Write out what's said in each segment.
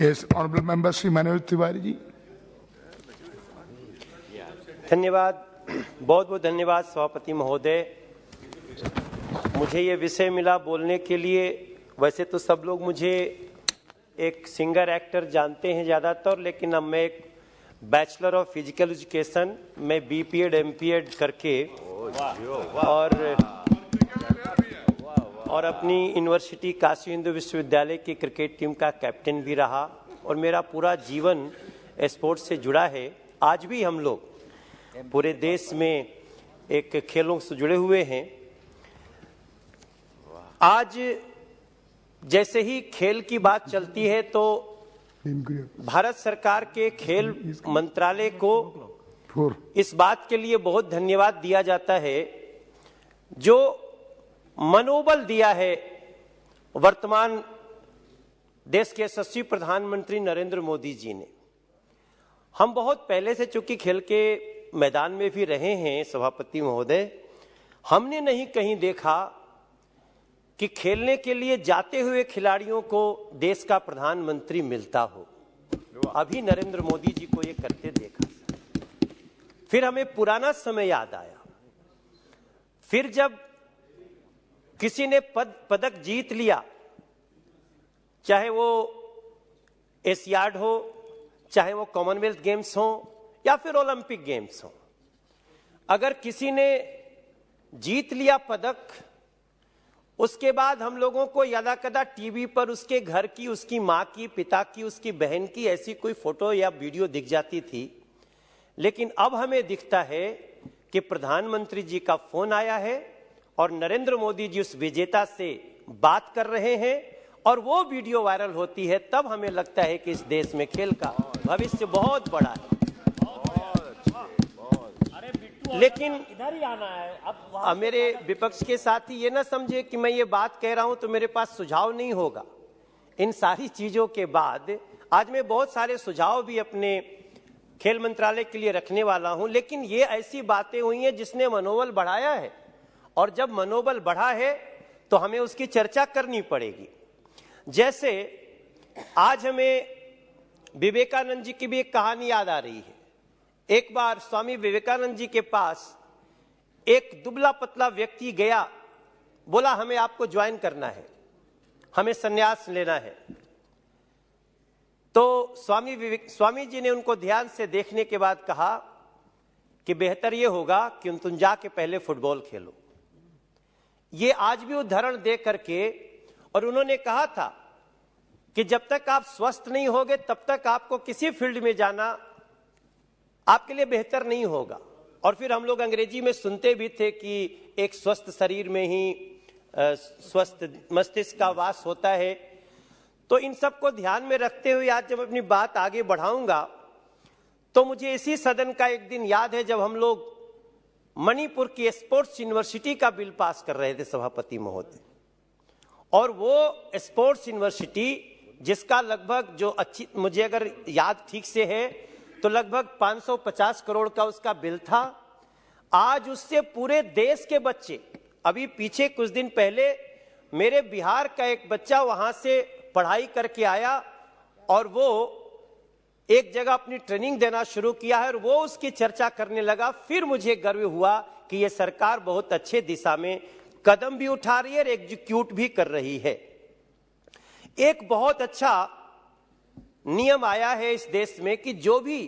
Yes, honorable member Shri Manoj Tiwari ji. धन्यवाद, बहुत बहुत धन्यवाद सभापति महोदय। मुझे ये विषय मिला बोलने के लिए। वैसे तो सब लोग मुझे एक सिंगर एक्टर जानते हैं ज़्यादातर, लेकिन अब मैं एक बैचलर ऑफ फिजिकल एजुकेशन में बीपीएड एमपीएड करके और अपनी यूनिवर्सिटी काशी हिंदू विश्वविद्यालय की क्रिकेट टीम का कैप्टन भी रहा और मेरा पूरा जीवन स्पोर्ट्स से जुड़ा है। आज भी हम लोग पूरे देश में एक खेलों से जुड़े हुए हैं। आज जैसे ही खेल की बात चलती है तो भारत सरकार के खेल मंत्रालय को इस बात के लिए बहुत धन्यवाद दिया जाता है जो मनोबल दिया है वर्तमान देश के यशस्वी प्रधानमंत्री नरेंद्र मोदी जी ने। हम बहुत पहले से चूंकि खेल के मैदान में भी रहे हैं सभापति महोदय, हमने नहीं कहीं देखा कि खेलने के लिए जाते हुए खिलाड़ियों को देश का प्रधानमंत्री मिलता हो। अभी नरेंद्र मोदी जी को ये करते देखा। फिर हमें पुराना समय याद आया। फिर जब किसी ने पदक जीत लिया, चाहे वो एशियाड हो, चाहे वो कॉमनवेल्थ गेम्स हो या फिर ओलंपिक गेम्स हो, अगर किसी ने जीत लिया पदक, उसके बाद हम लोगों को यदाकदा टीवी पर उसके घर की, उसकी माँ की, पिता की, उसकी बहन की ऐसी कोई फोटो या वीडियो दिख जाती थी। लेकिन अब हमें दिखता है कि प्रधानमंत्री जी का फोन आया है और नरेंद्र मोदी जी उस विजेता से बात कर रहे हैं और वो वीडियो वायरल होती है। तब हमें लगता है कि इस देश में खेल का भविष्य बहुत बड़ा है। लेकिन इधर ही आना है। अब मेरे विपक्ष के साथी ये ना समझे कि मैं ये बात कह रहा हूं तो मेरे पास सुझाव नहीं होगा। इन सारी चीजों के बाद आज मैं बहुत सारे सुझाव भी अपने खेल मंत्रालय के लिए रखने वाला हूं, लेकिन ये ऐसी बातें हुई हैं जिसने मनोबल बढ़ाया है और जब मनोबल बढ़ा है तो हमें उसकी चर्चा करनी पड़ेगी। जैसे आज हमें विवेकानंद जी की भी एक कहानी याद आ रही है। एक बार स्वामी विवेकानंद जी के पास एक दुबला पतला व्यक्ति गया, बोला हमें आपको ज्वाइन करना है, हमें संन्यास लेना है। तो स्वामी जी ने उनको ध्यान से देखने के बाद कहा कि बेहतर यह होगा कि तुम जाके पहले फुटबॉल खेलो। ये आज भी उदाहरण दे करके, और उन्होंने कहा था कि जब तक आप स्वस्थ नहीं होगे तब तक आपको किसी फील्ड में जाना आपके लिए बेहतर नहीं होगा। और फिर हम लोग अंग्रेजी में सुनते भी थे कि एक स्वस्थ शरीर में ही स्वस्थ मस्तिष्क का वास होता है। तो इन सब को ध्यान में रखते हुए आज जब अपनी बात आगे बढ़ाऊंगा तो मुझे इसी सदन का एक दिन याद है जब हम लोग मणिपुर की स्पोर्ट्स यूनिवर्सिटी का बिल पास कर रहे थे सभापति महोदय। और वो स्पोर्ट्स यूनिवर्सिटी जिसका लगभग, जो अच्छी मुझे अगर याद ठीक से है तो लगभग 550 करोड़ का उसका बिल था। आज उससे पूरे देश के बच्चे, अभी पीछे कुछ दिन पहले मेरे बिहार का एक बच्चा वहां से पढ़ाई करके आया और वो एक जगह अपनी ट्रेनिंग देना शुरू किया है और वो उसकी चर्चा करने लगा। फिर मुझे गर्व हुआ कि ये सरकार बहुत अच्छे दिशा में कदम भी उठा रही है और एग्जीक्यूट भी कर रही है। एक बहुत अच्छा नियम आया है इस देश में कि जो भी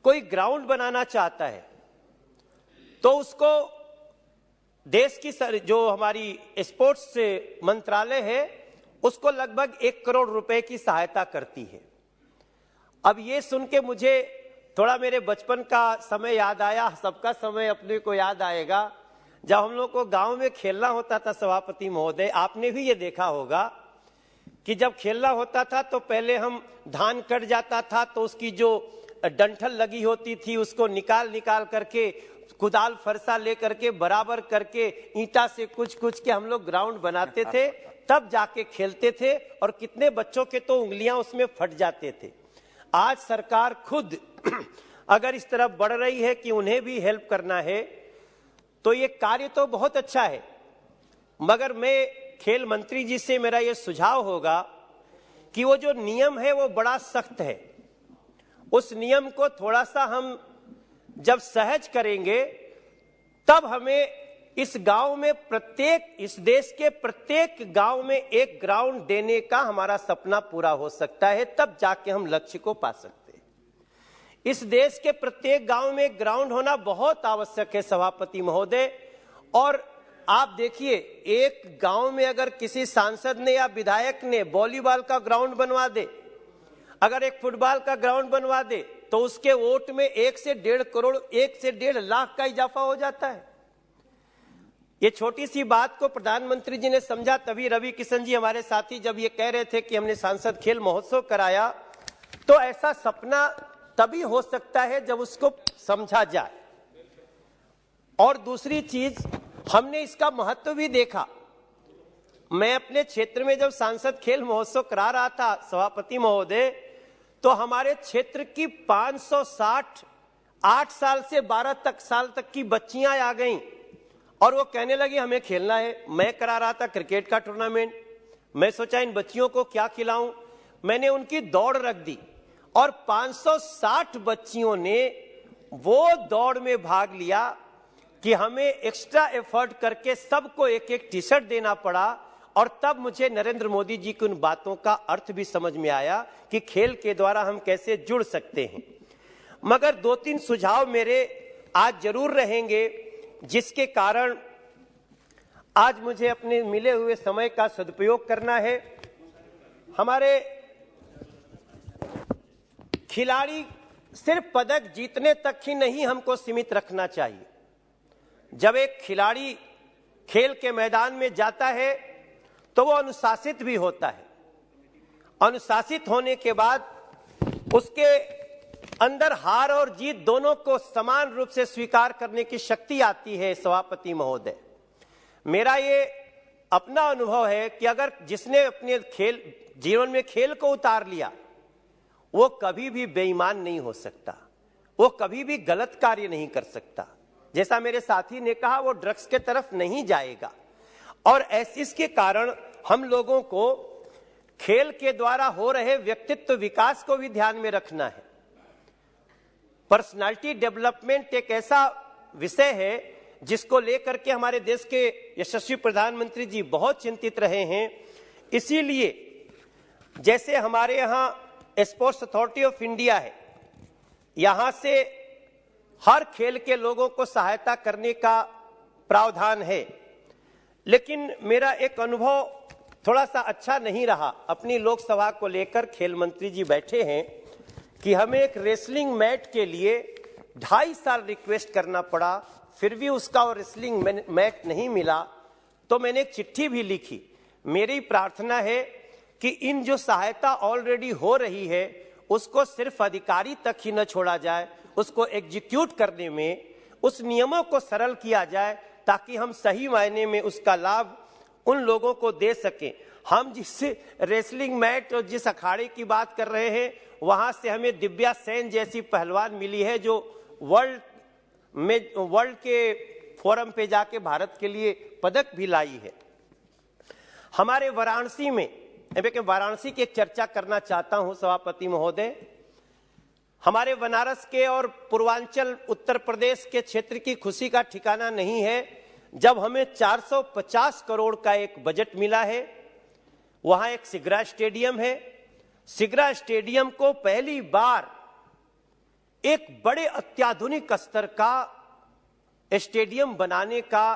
कोई ग्राउंड बनाना चाहता है तो उसको देश की जो हमारी स्पोर्ट्स मंत्रालय है उसको लगभग 1 करोड़ रुपए की सहायता करती है। अब ये सुन के मुझे थोड़ा मेरे बचपन का समय याद आया। सबका समय अपने को याद आएगा जब हम लोग को गांव में खेलना होता था सभापति महोदय। आपने भी ये देखा होगा कि जब खेलना होता था तो पहले हम धान कट जाता था तो उसकी जो डंठल लगी होती थी उसको निकाल करके कुदाल फरसा ले करके बराबर करके ईंटा से कुछ के हम लोग ग्राउंड बनाते थे, तब जाके खेलते थे और कितने बच्चों के तो उंगलियां उसमें फट जाते थे। आज सरकार खुद अगर इस तरफ बढ़ रही है कि उन्हें भी हेल्प करना है तो ये कार्य तो बहुत अच्छा है, मगर मैं खेल मंत्री जी से मेरा ये सुझाव होगा कि वो जो नियम है वो बड़ा सख्त है। उस नियम को थोड़ा सा हम जब सहज करेंगे तब हमें इस गांव में इस देश के प्रत्येक गांव में एक ग्राउंड देने का हमारा सपना पूरा हो सकता है, तब जाके हम लक्ष्य को पा सकते हैं। इस देश के प्रत्येक गांव में एक ग्राउंड होना बहुत आवश्यक है सभापति महोदय। और आप देखिए, एक गांव में अगर किसी सांसद ने या विधायक ने वॉलीबॉल का ग्राउंड बनवा दे, अगर एक फुटबॉल का ग्राउंड बनवा दे, तो उसके वोट में 1 से 1.5 करोड़ 1 से 1.5 लाख का इजाफा हो जाता है। ये छोटी सी बात को प्रधानमंत्री जी ने समझा, तभी रवि किशन जी हमारे साथी जब ये कह रहे थे कि हमने सांसद खेल महोत्सव कराया, तो ऐसा सपना तभी हो सकता है जब उसको समझा जाए। और दूसरी चीज, हमने इसका महत्व भी देखा। मैं अपने क्षेत्र में जब सांसद खेल महोत्सव करा रहा था सभापति महोदय, तो हमारे क्षेत्र की 560 8 साल से 12 साल तक की बच्चियां आ गईं और वो कहने लगी हमें खेलना है। मैं करा रहा था क्रिकेट का टूर्नामेंट, मैं सोचा इन बच्चियों को क्या खिलाऊं, मैंने उनकी दौड़ रख दी और 560 बच्चियों ने वो दौड़ में भाग लिया कि हमें एक्स्ट्रा एफर्ट करके सबको एक एक टी शर्ट देना पड़ा। और तब मुझे नरेंद्र मोदी जी की उन बातों का अर्थ भी समझ में आया कि खेल के द्वारा हम कैसे जुड़ सकते हैं। मगर 2-3 सुझाव मेरे आज जरूर रहेंगे, जिसके कारण आज मुझे अपने मिले हुए समय का सदुपयोग करना है। हमारे खिलाड़ी सिर्फ पदक जीतने तक ही नहीं हमको सीमित रखना चाहिए। जब एक खिलाड़ी खेल के मैदान में जाता है तो वो अनुशासित भी होता है। अनुशासित होने के बाद उसके अंदर हार और जीत दोनों को समान रूप से स्वीकार करने की शक्ति आती है। सभापति महोदय, मेरा ये अपना अनुभव है कि अगर जिसने अपने जीवन में खेल को उतार लिया, वो कभी भी बेईमान नहीं हो सकता, वो कभी भी गलत कार्य नहीं कर सकता। जैसा मेरे साथी ने कहा, वो ड्रग्स के तरफ नहीं जाएगा। और इसके कारण हम लोगों को खेल के द्वारा हो रहे व्यक्तित्व विकास को भी ध्यान में रखना है। पर्सनालिटी डेवलपमेंट एक ऐसा विषय है जिसको लेकर के हमारे देश के यशस्वी प्रधानमंत्री जी बहुत चिंतित रहे हैं। इसीलिए जैसे हमारे यहाँ स्पोर्ट्स अथॉरिटी ऑफ इंडिया है, यहां से हर खेल के लोगों को सहायता करने का प्रावधान है। लेकिन मेरा एक अनुभव थोड़ा सा अच्छा नहीं रहा। अपनी लोकसभा को लेकर खेल मंत्री जी बैठे हैं कि हमें एक रेसलिंग मैट के लिए 2.5 साल रिक्वेस्ट करना पड़ा, फिर भी उसका वो रेसलिंग मैट नहीं मिला। तो मैंने एक चिट्ठी भी लिखी। मेरी प्रार्थना है कि इन जो सहायता ऑलरेडी हो रही है उसको सिर्फ अधिकारी तक ही न छोड़ा जाए, उसको एग्जीक्यूट करने में उस नियमों को सरल किया जाए ताकि हम सही मायने में उसका लाभ उन लोगों को दे सकें। हम जिस रेसलिंग मैट और जिस अखाड़े की बात कर रहे हैं, वहां से हमें दिव्या सेन जैसी पहलवान मिली है जो वर्ल्ड के फोरम पे जाके भारत के लिए पदक भी लाई है। हमारे वाराणसी में, वाराणसी की एक चर्चा करना चाहता हूं सभापति महोदय। हमारे बनारस के और पूर्वांचल उत्तर प्रदेश के क्षेत्र की खुशी का ठिकाना नहीं है जब हमें 450 करोड़ का एक बजट मिला है। वहां एक सिगरा स्टेडियम है। सिगरा स्टेडियम को पहली बार एक बड़े अत्याधुनिक स्तर का स्टेडियम बनाने का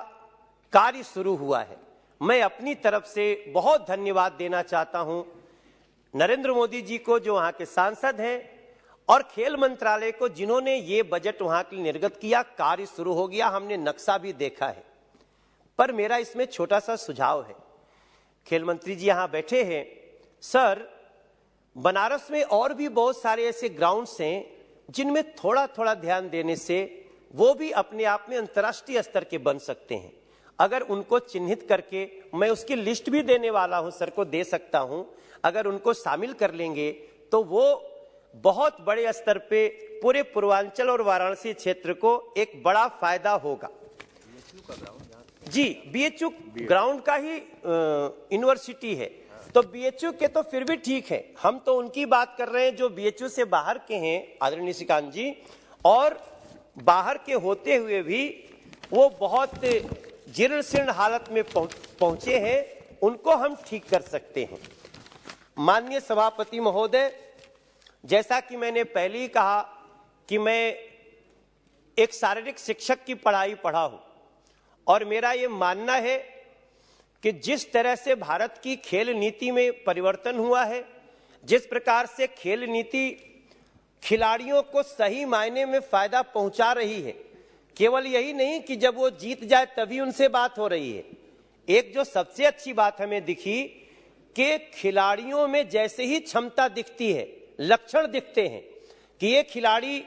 कार्य शुरू हुआ है। मैं अपनी तरफ से बहुत धन्यवाद देना चाहता हूं नरेंद्र मोदी जी को, जो वहां के सांसद हैं, और खेल मंत्रालय को, जिन्होंने ये बजट वहां के लिए निर्गत किया। कार्य शुरू हो गया, हमने नक्शा भी देखा है। पर मेरा इसमें छोटा सा सुझाव है। खेल मंत्री जी यहां बैठे हैं। सर, बनारस में और भी बहुत सारे ऐसे ग्राउंड्स हैं जिनमें थोड़ा थोड़ा ध्यान देने से वो भी अपने आप में अंतर्राष्ट्रीय स्तर के बन सकते हैं। अगर उनको चिन्हित करके, मैं उसकी लिस्ट भी देने वाला हूं, सर को दे सकता हूं, अगर उनको शामिल कर लेंगे तो वो बहुत बड़े स्तर पे पूरे पूर्वांचल और वाराणसी क्षेत्र को एक बड़ा फायदा होगा। जी, बीएचयू ग्राउंड का ही यूनिवर्सिटी है। तो बीएचयू के तो फिर भी ठीक है, हम तो उनकी बात कर रहे हैं जो बीएचयू से बाहर के हैं आदरणीय निशिकांत जी, और बाहर के होते हुए भी वो बहुत जीर्ण शीर्ण हालत में पहुंचे हैं, उनको हम ठीक कर सकते हैं। माननीय सभापति महोदय, जैसा कि मैंने पहले ही कहा कि मैं एक शारीरिक शिक्षक की पढ़ाई पढ़ा हूं, और मेरा ये मानना है कि जिस तरह से भारत की खेल नीति में परिवर्तन हुआ है, जिस प्रकार से खेल नीति खिलाड़ियों को सही मायने में फायदा पहुंचा रही है, केवल यही नहीं कि जब वो जीत जाए तभी उनसे बात हो रही है। एक जो सबसे अच्छी बात हमें दिखी कि खिलाड़ियों में जैसे ही क्षमता दिखती है, लक्षण दिखते हैं कि ये खिलाड़ी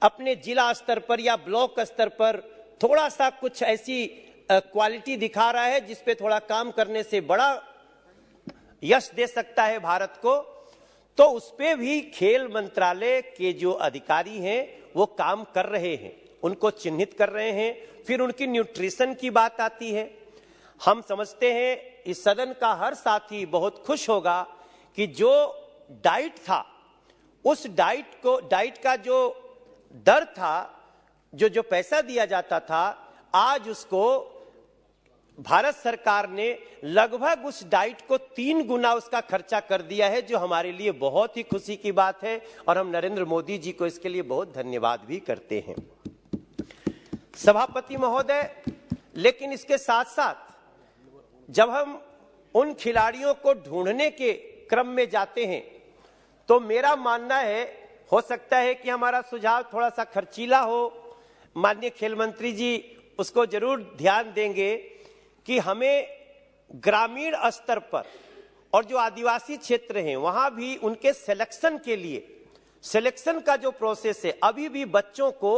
अपने जिला स्तर पर या ब्लॉक स्तर पर थोड़ा सा कुछ ऐसी क्वालिटी दिखा रहा है जिस पे थोड़ा काम करने से बड़ा यश दे सकता है भारत को, तो उस पे भी खेल मंत्रालय के जो अधिकारी हैं वो काम कर रहे हैं, उनको चिन्हित कर रहे हैं। फिर उनकी न्यूट्रिशन की बात आती है। हम समझते हैं, इस सदन का हर साथी बहुत खुश होगा कि जो डाइट था, उस डाइट का जो दर था, जो पैसा दिया जाता था, आज उसको भारत सरकार ने लगभग उस डाइट को 3 गुना उसका खर्चा कर दिया है, जो हमारे लिए बहुत ही खुशी की बात है, और हम नरेंद्र मोदी जी को इसके लिए बहुत धन्यवाद भी करते हैं। सभापति महोदय, लेकिन इसके साथ साथ जब हम उन खिलाड़ियों को ढूंढने के क्रम में जाते हैं, तो मेरा मानना है, हो सकता है कि हमारा सुझाव थोड़ा सा खर्चीला हो, माननीय खेल मंत्री जी उसको जरूर ध्यान देंगे कि हमें ग्रामीण स्तर पर और जो आदिवासी क्षेत्र हैं वहां भी उनके सिलेक्शन के लिए, सिलेक्शन का जो प्रोसेस है, अभी भी बच्चों को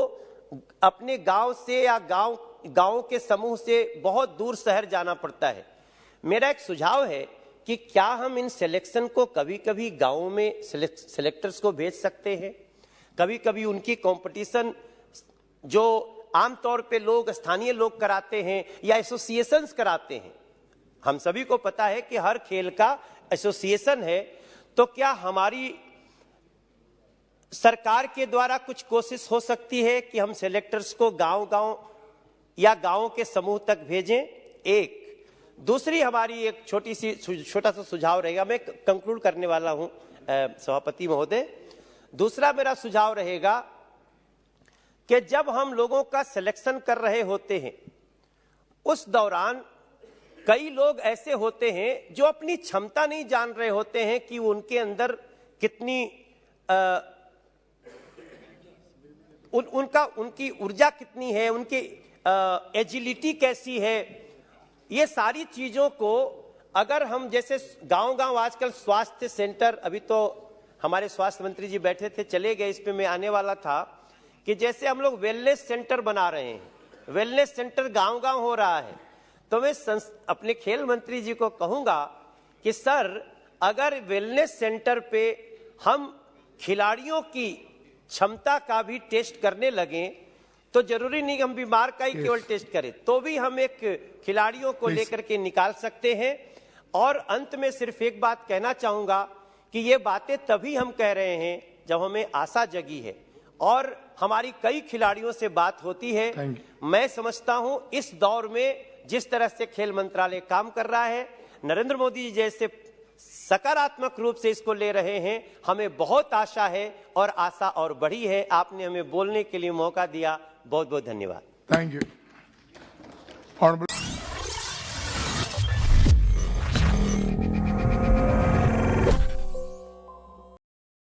अपने गांव से या गांव के समूह से बहुत दूर शहर जाना पड़ता है। मेरा एक सुझाव है कि क्या हम इन सिलेक्शन को कभी कभी गांवों में सिलेक्टर्स को भेज सकते हैं, कभी कभी उनकी कंपटीशन जो आमतौर पे लोग, स्थानीय लोग कराते हैं या एसोसिएशंस कराते हैं। हम सभी को पता है कि हर खेल का एसोसिएशन है, तो क्या हमारी सरकार के द्वारा कुछ कोशिश हो सकती है कि हम सिलेक्टर्स को गांव-गांव या गांवों के समूह तक भेजें? एक दूसरी हमारी एक छोटा सा सुझाव रहेगा, मैं कंक्लूड करने वाला हूं सभापति महोदय। दूसरा मेरा सुझाव रहेगा कि जब हम लोगों का सिलेक्शन कर रहे होते हैं, उस दौरान कई लोग ऐसे होते हैं जो अपनी क्षमता नहीं जान रहे होते हैं कि उनके अंदर कितनी उनकी ऊर्जा कितनी है, उनकी एजिलिटी कैसी है। ये सारी चीजों को अगर हम, जैसे गांव-गांव आजकल स्वास्थ्य सेंटर, अभी तो हमारे स्वास्थ्य मंत्री जी बैठे थे, चले गए, इस पे मैं आने वाला था, कि जैसे हम लोग वेलनेस सेंटर बना रहे हैं, वेलनेस सेंटर गांव-गांव हो रहा है, तो मैं अपने खेल मंत्री जी को कहूंगा कि सर, अगर वेलनेस सेंटर पे हम खिलाड़ियों की क्षमता का भी टेस्ट करने लगे, तो जरूरी नहीं हम बीमार का ही केवल टेस्ट करें, तो भी हम एक खिलाड़ियों को लेकर के निकाल सकते हैं। और अंत में सिर्फ एक बात कहना चाहूंगा कि ये बातें तभी हम कह रहे हैं जब हमें आशा जगी है, और हमारी कई खिलाड़ियों से बात होती है। मैं समझता हूं इस दौर में जिस तरह से खेल मंत्रालय काम कर रहा है, नरेंद्र मोदी जी जैसे सकारात्मक रूप से इसको ले रहे हैं, हमें बहुत आशा है और आशा और बढ़ी है। आपने हमें बोलने के लिए मौका दिया, बहुत बहुत धन्यवाद। Thank you.